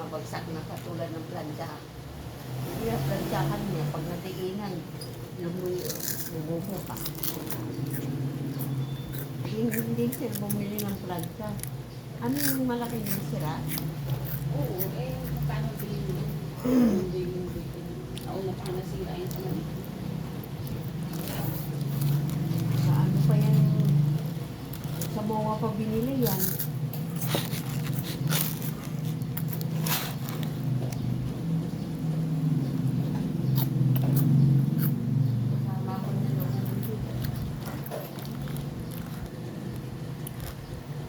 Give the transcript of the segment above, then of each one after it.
mabagsak na katulad ng plancha. Hindi na plantsahan niya. Pag natiinan, lumubo pa. Hindi sir bumili ng plancha. Ano yung malaki yung sira? Oo, magkano bilhin mo? Hindi yung bilhin. Nauna pa nasira yun sa mga. Sa ano pa yan? Sa MOA pa binili yan. Kasama ko na loob dito.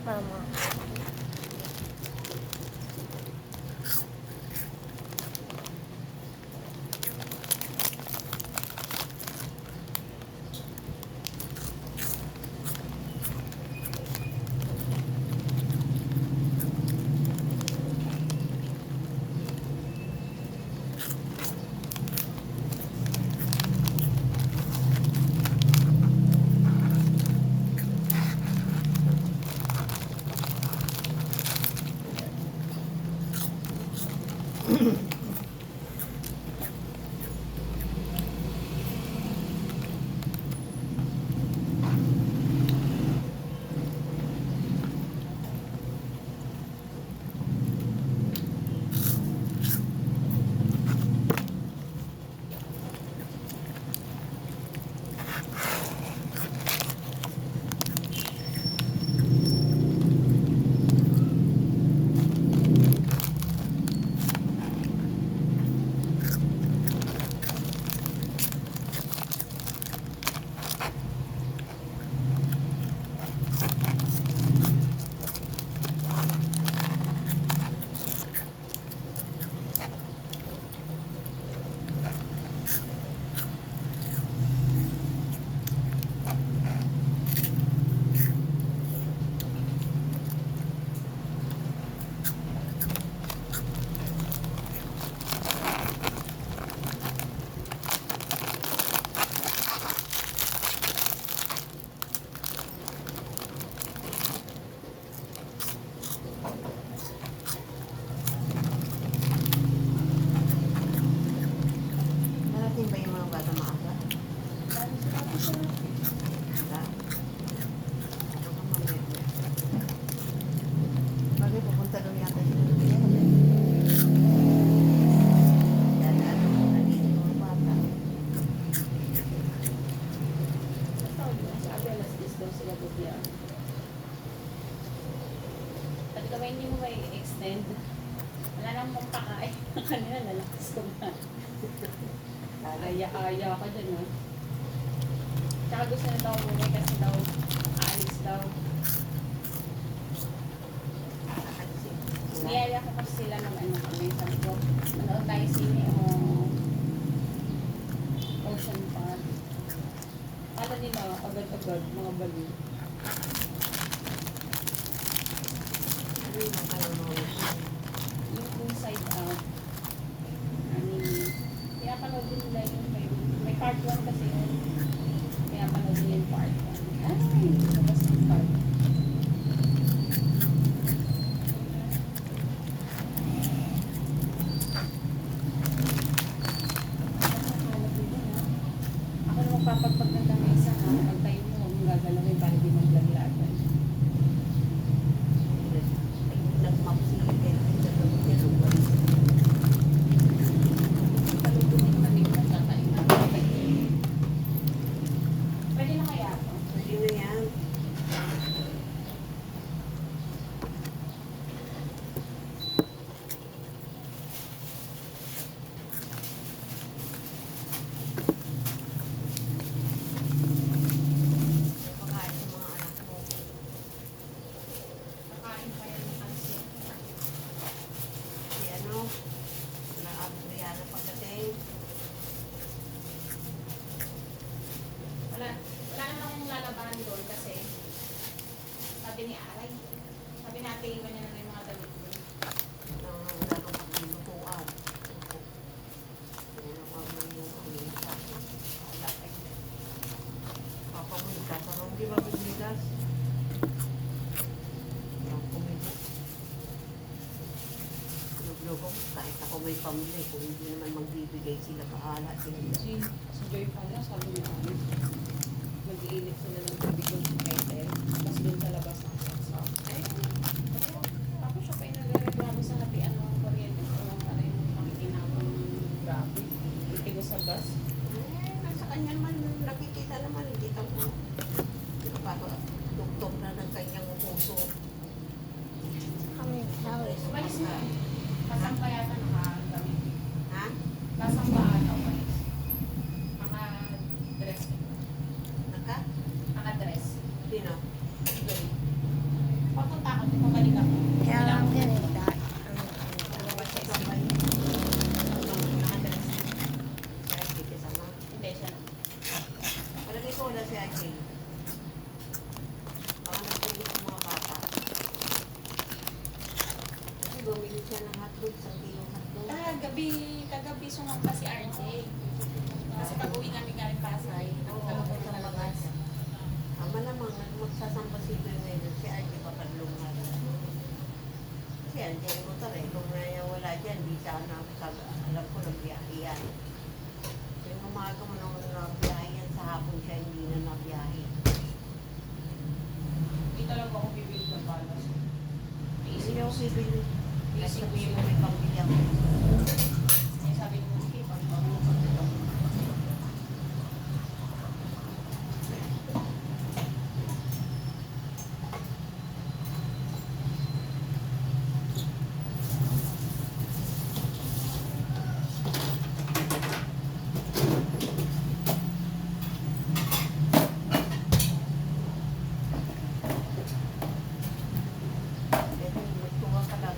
Tama. Narating ba yung mga bata maaga? Wala. Ano ka mamaya? Bagay pupunta daw yata siya. Dadaan ako na dito yung mga bata. Sabi alas 10 daw sila bubiyaan. Pati ka ba hindi mo may extend? Wala nang mong pakain. Kanina lalakas ko na. Aya-aya ka dyan, ha? Tsaka gusto na daw umuwi kasi daw aalis daw. Niyaya ko kasi sila ng ano kami. Sabi ko, manood tayo sini o Ocean Park. Para nila, agad-agad, mga bali. Ano yung makalamaw? Yung Inside Out. Anime. Kaya panood din nila yung may part 1 kasi yun. Kaya panood din yung part 1. Ay, labas yung part. Ako na magpapagpaganda ng isa ha. Pag tayo mo, huwag mong gagalawin para di maglaglagan. Nagmapsili kayo sa loob. Palutunin naman din ang tatayin na. Pwede na kaya ito? Pwede na yan. Pagkain sa mga anak mo. Nakain pa yan ng pansit. Si ano, na-Adriana pagdating. Wala namang lalabahan doon kasi sabi ni Aray. Sabi natin iwan niya na yung mga damit doon. Wala kang paglulutuan. Kaya naman yung sa akin. Wala kayo. Papa mo nagkakaroon. Di ba bibigas? Yung kumibo. Luglo ko kahit ako may pamilya, kung hindi naman magbibigay sila, bahala sila. Si Joy pala, sabi niya, mag-iinit sila ng tubig yung kettle, tapos dun sa labas ng saksak. Tapos siya pa yung nagre-reklamo sa hatian ng kuryente ko, para yung makikinabang grabe. Itigo sa gas. Nasa kanya naman, nakikita naman, hindi mo. Tuktok na ng kanyang puso. Umalis na. Kasang pa yata nakagamit. Ha? Kasang pa ata umalis. Naka-dress. Naka? Naka-dress. Sino? Joy. Papunta ako, pabalik ako. Kaya lang din eh. Lumabas siya. Sabay. Naka-dress. Si Ate, kasama. Hindi siya. Palagay ko wala si Ate. Baka nagtulog sa mga bata. Kasi bumili siya ng hotdog, 1 kilong hotdog. Kagabi sumampa si RJ. Kasi pag-uwi namin galing Pasay, nagtalong sa labas. Malamang magsasamba si Doy ngayon, si Ate papadlungan. Kasi RJ yung motor eh, kung wala dyan, di sana, alam ko nagbiyahe yan. Yung umaga mo nung nabiyahe yan, sa hapon siya hindi na nabiyahe. Hindi talaga ako bibili ng balas. Hindi ako bibili. Kasi sabihin mo may pambili ako. Eh, sabi ko, okay, pag-pagpagpag. Dito, magtuwa ka lang.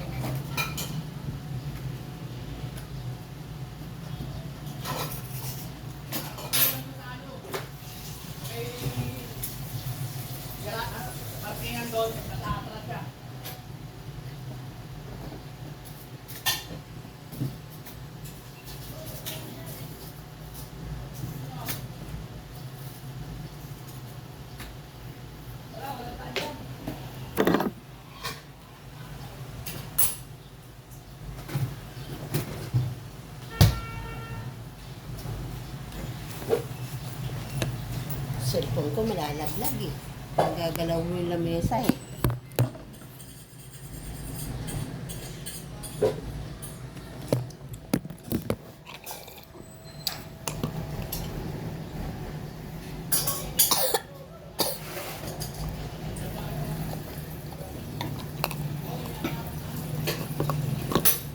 Cellphone ko malalaglag eh. Nagagalaw mo yung lamesa eh.